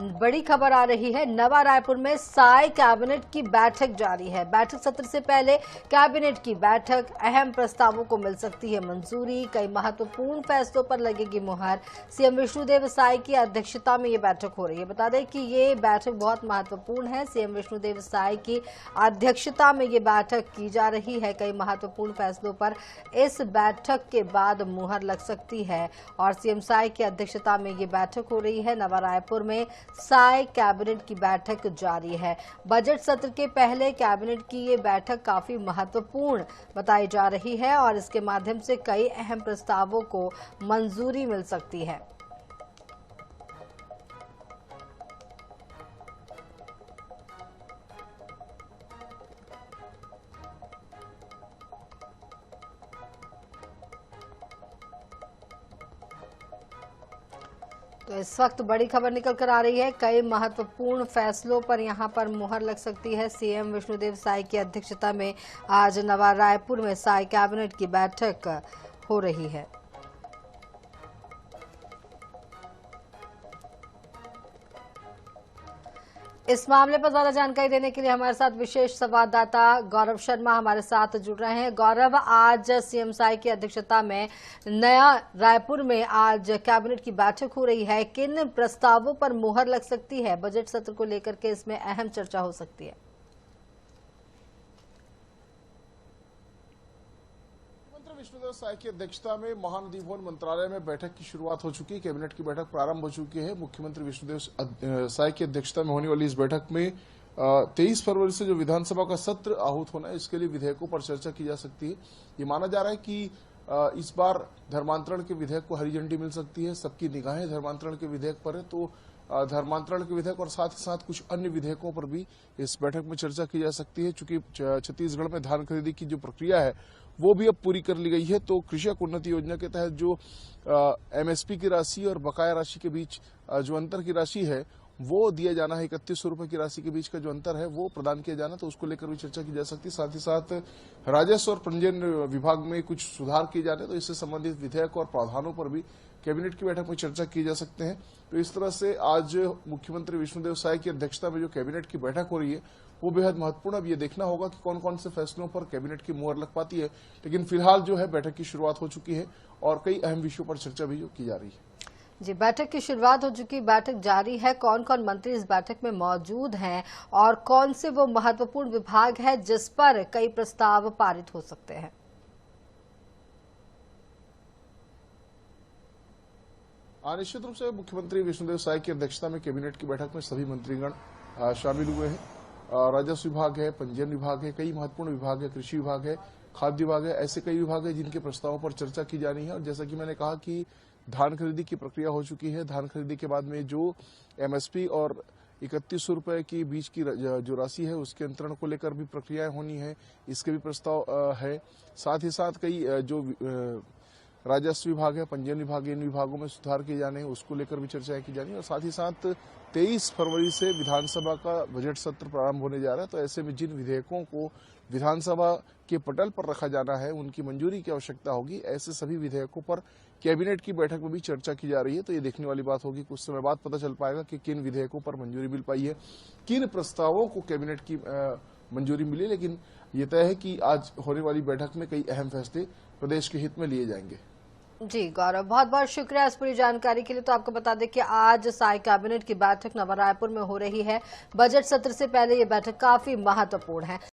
बड़ी खबर आ रही है। नवा रायपुर में साय कैबिनेट की बैठक जारी है। बैठक सत्र से पहले कैबिनेट की बैठक, अहम प्रस्तावों को मिल सकती है मंजूरी, कई महत्वपूर्ण फैसलों पर लगेगी मुहर। सीएम विष्णुदेव साय की अध्यक्षता में ये बैठक हो रही है। बता दें कि ये बैठक बहुत महत्वपूर्ण है। सीएम विष्णुदेव साय की अध्यक्षता में ये बैठक की जा रही है। कई महत्वपूर्ण फैसलों पर इस बैठक के बाद मुहर लग सकती है और सीएम साय की अध्यक्षता में ये बैठक हो रही है। नवा रायपुर में साय कैबिनेट की बैठक जारी है। बजट सत्र के पहले कैबिनेट की ये बैठक काफी महत्वपूर्ण बताई जा रही है और इसके माध्यम से कई अहम प्रस्तावों को मंजूरी मिल सकती है। तो इस वक्त बड़ी खबर निकल कर आ रही है। कई महत्वपूर्ण फैसलों पर यहां पर मुहर लग सकती है। सीएम विष्णुदेव साय की अध्यक्षता में आज नवा रायपुर में साय कैबिनेट की बैठक हो रही है। इस मामले पर ज्यादा जानकारी देने के लिए हमारे साथ विशेष संवाददाता गौरव शर्मा हमारे साथ जुड़ रहे हैं। गौरव, आज सीएम साय की अध्यक्षता में नया रायपुर में आज कैबिनेट की बैठक हो रही है। किन प्रस्तावों पर मुहर लग सकती है? बजट सत्र को लेकर के इसमें अहम चर्चा हो सकती है। विष्णुदेव साय की अध्यक्षता में महानदी भवन मंत्रालय में बैठक की शुरुआत हो चुकी है। कैबिनेट की बैठक प्रारंभ हो चुकी है। मुख्यमंत्री विष्णुदेव साय की अध्यक्षता में होने वाली इस बैठक में 23 फरवरी से जो विधानसभा का सत्र आहूत होना है, इसके लिए विधेयकों पर चर्चा की जा सकती है। ये माना जा रहा है कि इस बार धर्मांतरण के विधेयक को हरी झंडी मिल सकती है। सबकी निगाहें धर्मांतरण के विधेयक पर है, तो धर्मांतरण के विधेयक और साथ ही साथ कुछ अन्य विधेयकों पर भी इस बैठक में चर्चा की जा सकती है। चूंकि छत्तीसगढ़ में धान खरीदी की जो प्रक्रिया है वो भी अब पूरी कर ली गई है, तो कृषक उन्नति योजना के तहत जो एमएसपी की राशि और बकाया राशि के बीच जो अंतर की राशि है वो दिया जाना है। 3100 रुपए की राशि के बीच का जो अंतर है वो प्रदान किया जाना, तो उसको लेकर भी चर्चा की जा सकती है। साथ ही साथ राजस्व और पंजीयन विभाग में कुछ सुधार किए जाने, तो इससे संबंधित विधेयक और प्रावधानों पर भी कैबिनेट की बैठक में चर्चा की जा सकते हैं। तो इस तरह से आज मुख्यमंत्री विष्णुदेव साय की अध्यक्षता में जो कैबिनेट की बैठक हो रही है वो बेहद महत्वपूर्ण। अब ये देखना होगा कि कौन कौन से फैसलों पर कैबिनेट की मुहर लग पाती है, लेकिन फिलहाल जो है बैठक की शुरुआत हो चुकी है और कई अहम विषयों पर चर्चा भी की जा रही है। जी, बैठक की शुरुआत हो चुकी, बैठक जारी है। कौन कौन मंत्री इस बैठक में मौजूद हैं और कौन से वो महत्वपूर्ण विभाग है जिस पर कई प्रस्ताव पारित हो सकते हैं? निश्चित रूप से मुख्यमंत्री विष्णुदेव साय की अध्यक्षता में कैबिनेट की बैठक में सभी मंत्रीगण शामिल हुए हैं। राजस्व विभाग है, पंजीयन विभाग है, कई महत्वपूर्ण विभाग है, कृषि विभाग है, खाद्य विभाग है, ऐसे कई विभाग है जिनके प्रस्तावों पर चर्चा की जानी है। और जैसा कि मैंने कहा कि धान खरीदी की प्रक्रिया हो चुकी है। धान खरीदी के बाद में जो एमएसपी और 3100 रुपए के बीच की जो राशि है उसके अंतरण को लेकर भी प्रक्रियाएं होनी है, इसके भी प्रस्ताव है। साथ ही साथ कई जो राजस्व विभाग है, पंजीयन विभाग है, इन विभागों में सुधार किए जाने हैं, उसको लेकर भी चर्चाएं की जानी है। और साथ ही साथ 23 फरवरी से विधानसभा का बजट सत्र प्रारंभ होने जा रहा है, तो ऐसे में जिन विधेयकों को विधानसभा के पटल पर रखा जाना है उनकी मंजूरी की आवश्यकता होगी। ऐसे सभी विधेयकों पर कैबिनेट की बैठक में भी चर्चा की जा रही है। तो ये देखने वाली बात होगी, कुछ समय बाद पता चल पाएगा कि किन विधेयकों पर मंजूरी मिल पाई है, किन प्रस्तावों को कैबिनेट की मंजूरी मिली। लेकिन ये तय है कि आज होने वाली बैठक में कई अहम फैसले प्रदेश के हित में लिए जाएंगे। जी गौरव, बहुत बहुत शुक्रिया इस पूरी जानकारी के लिए। तो आपको बता दें कि आज साय कैबिनेट की बैठक नवा रायपुर में हो रही है। बजट सत्र से पहले ये बैठक काफी महत्वपूर्ण है।